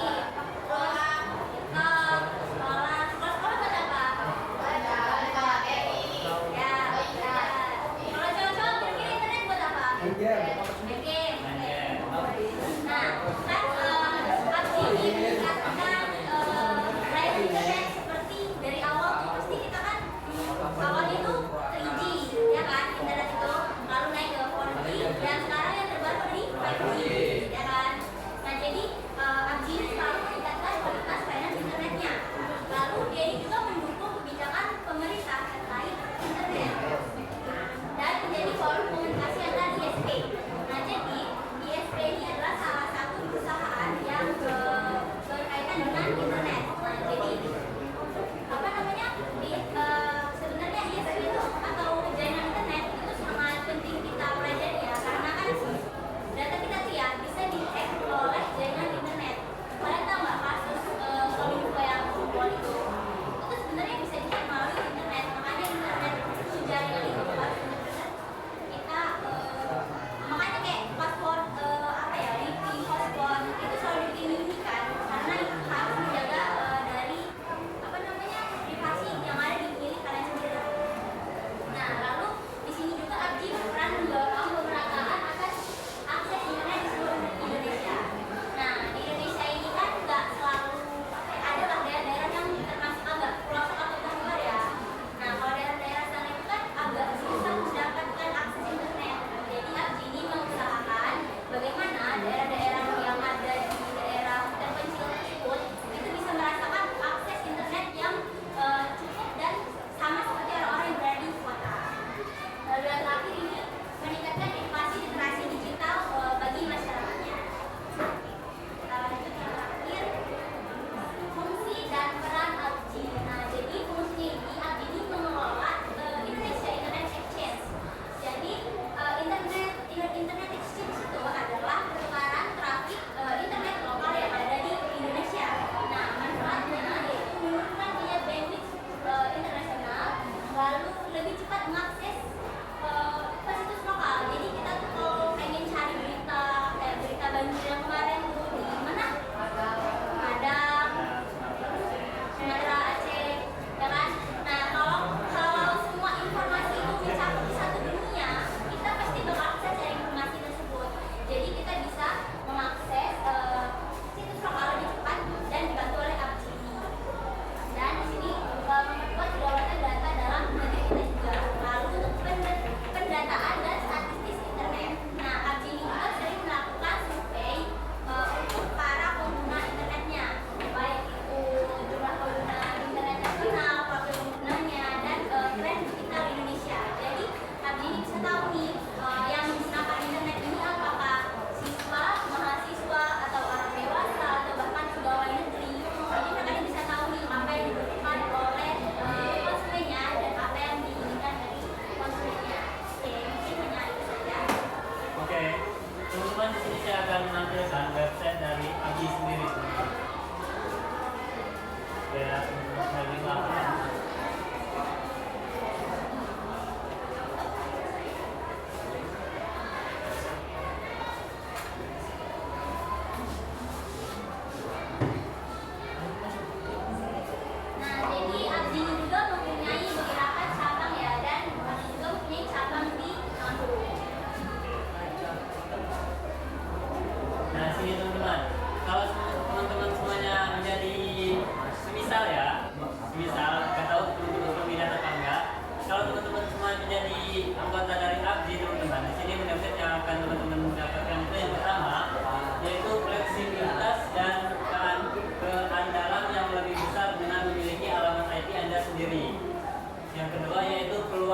terus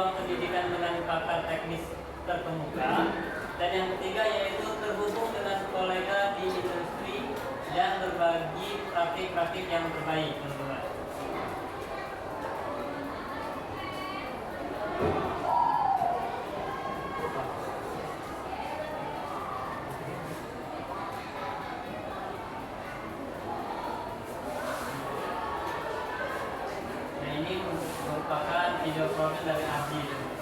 ruang pendidikan dengan pakar teknis terkemuka. Dan yang ketiga yaitu terhubung dengan kolega di industri dan berbagi praktik-praktik yang terbaik, teman-teman. Nah, ini merupakan video profil dari Abdi, teman-teman.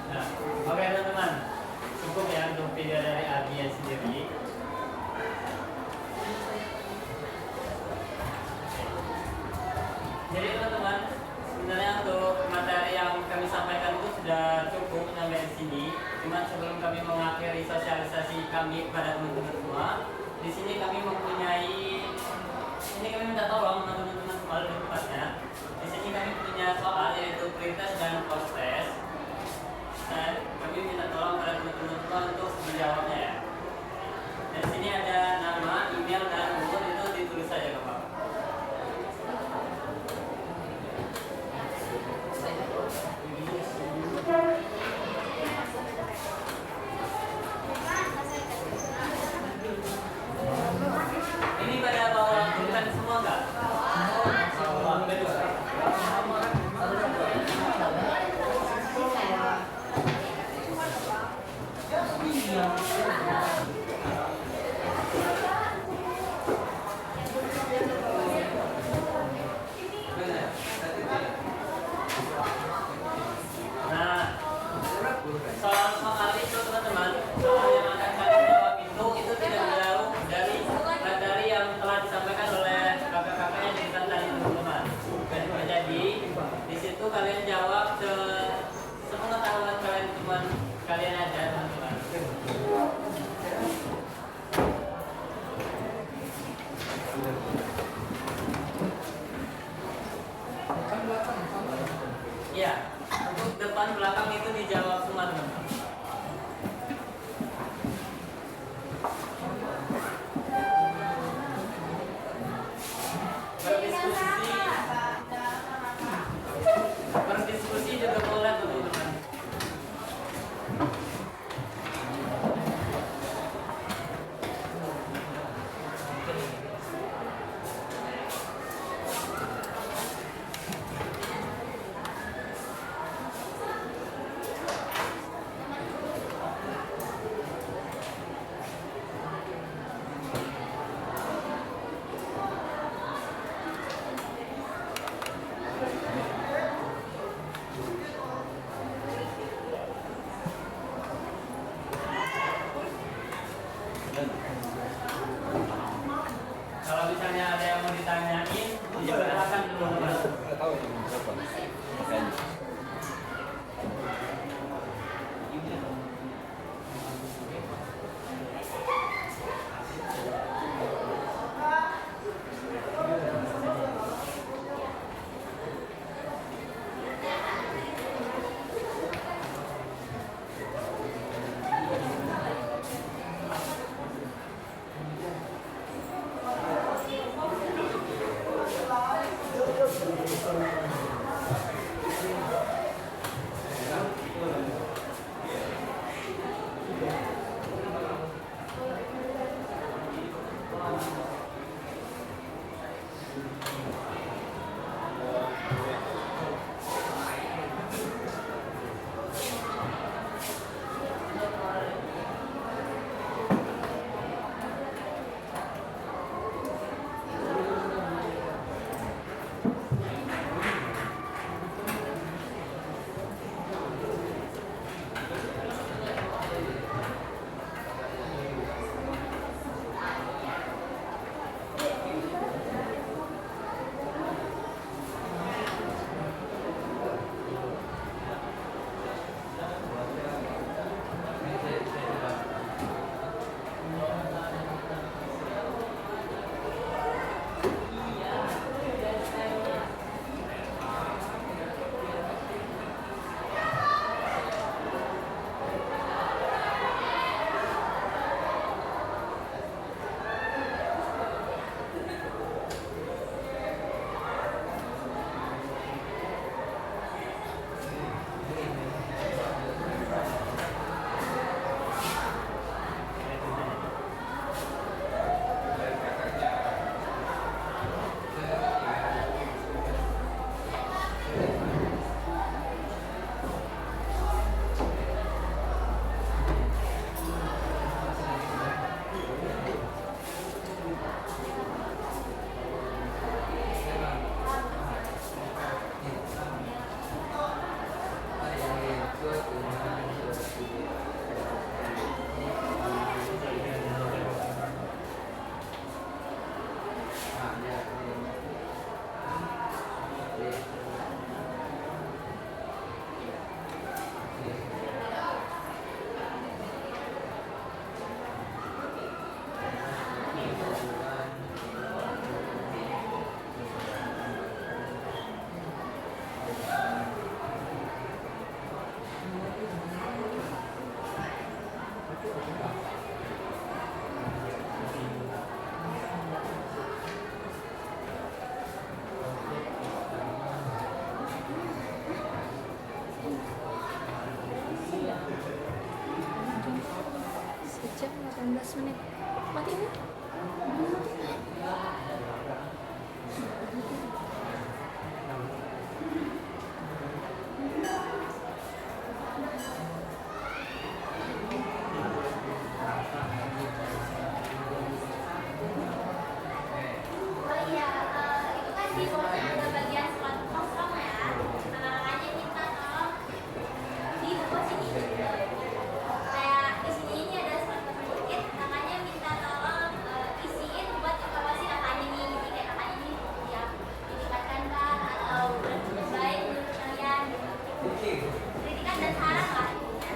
Nah, oke teman-teman, cukup ya untuk video dari Abian sendiri. Jadi teman-teman, sebenarnya untuk materi yang kami sampaikan itu sudah cukup sampai di sini. Cuma sebelum kami mengakhiri sosialisasi kami kepada teman-teman semua, di sini kami mempunyai, ini kami minta tolong teman-teman semua lebih tepatnya. Di sini kami punya soal yaitu pretest dan post test. Dan kami minta tolong pada teman-teman semua untuk menjawabnya ya. Dan di sini ada nama, email, dan umur, itu ditulis saja Bapak. Ini pada bawa pulpen semua enggak? Bawa pulpen juga. Nah, soal itu teman-teman, soal yang akan kalian jawab itu tidak jauh dari materi yang telah disampaikan oleh kakak-kakaknya di depan tadi teman-teman. Jadi di situ kalian jawab sepengetahuan kalian teman kalian aja teman-teman. Iya, untuk depan belakang itu dijawab semua teman-teman. Berdiskusi juga boleh teman-teman. Kalau misalnya ada yang mau ditanyain, silakan dulu teman. tahu ini berapa makanya. Sejam 18 menit. Mati ini? Oh iya, itu kan di bawahnya ada bagian slot kosong ya. Makanya kita tolong di bawah sini. Kayak di sini ini ada slot kosong dikit, makanya minta tolong isiin buat evaluasi kakaknya nih. Jadi kayak kakaknya ini ya ditingkatkan kan atau baik menurut kalian gitu. Kritikan dan saran lah intinya.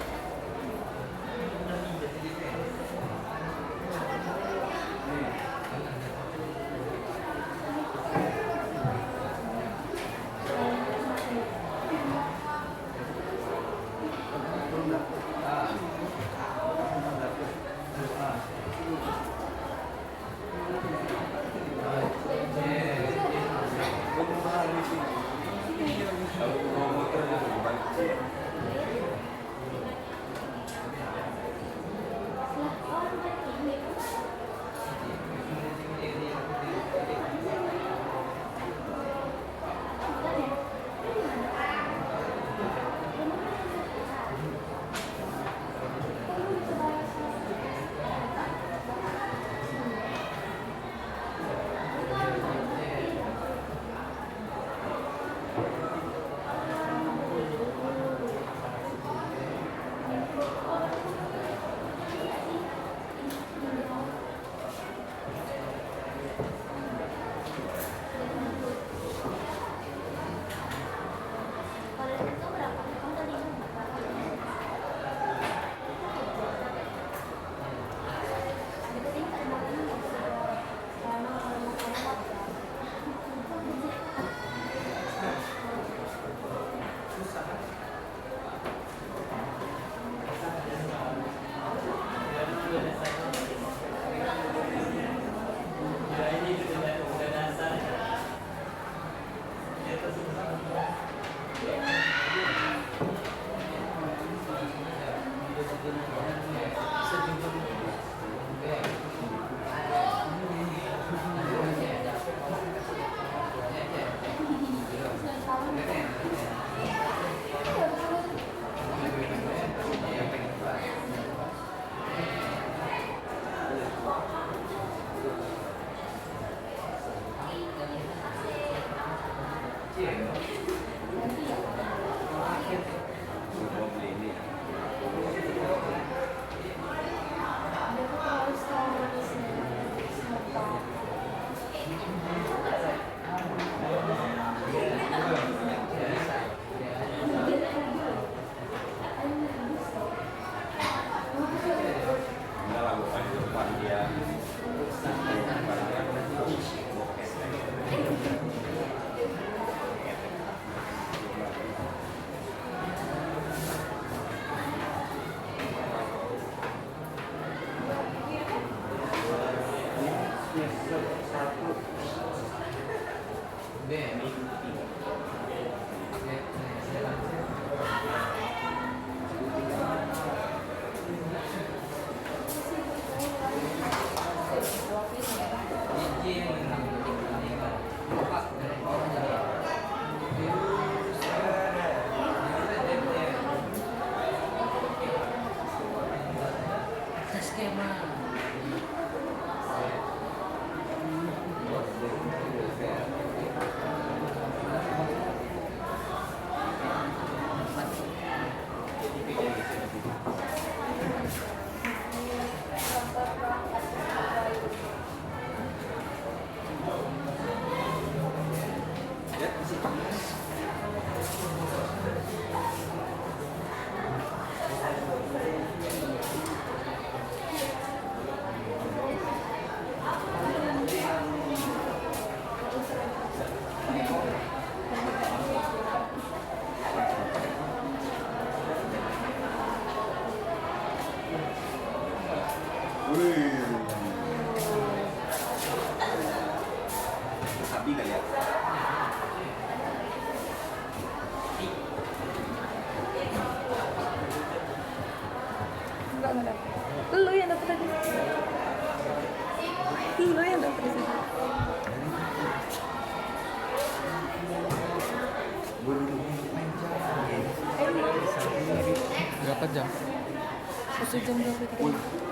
Kalau itu berapa? Kamu tadi berapa? Itu sih Susah kan? Ya ini udah dasar ya. Itu susah. Enggak lah, bukan itu depan dia. Sapi kali ya. Enggak. Lu yang dapet tadi. Lu yang dapet di situ. Berapa jam? 1 jam 20 menit.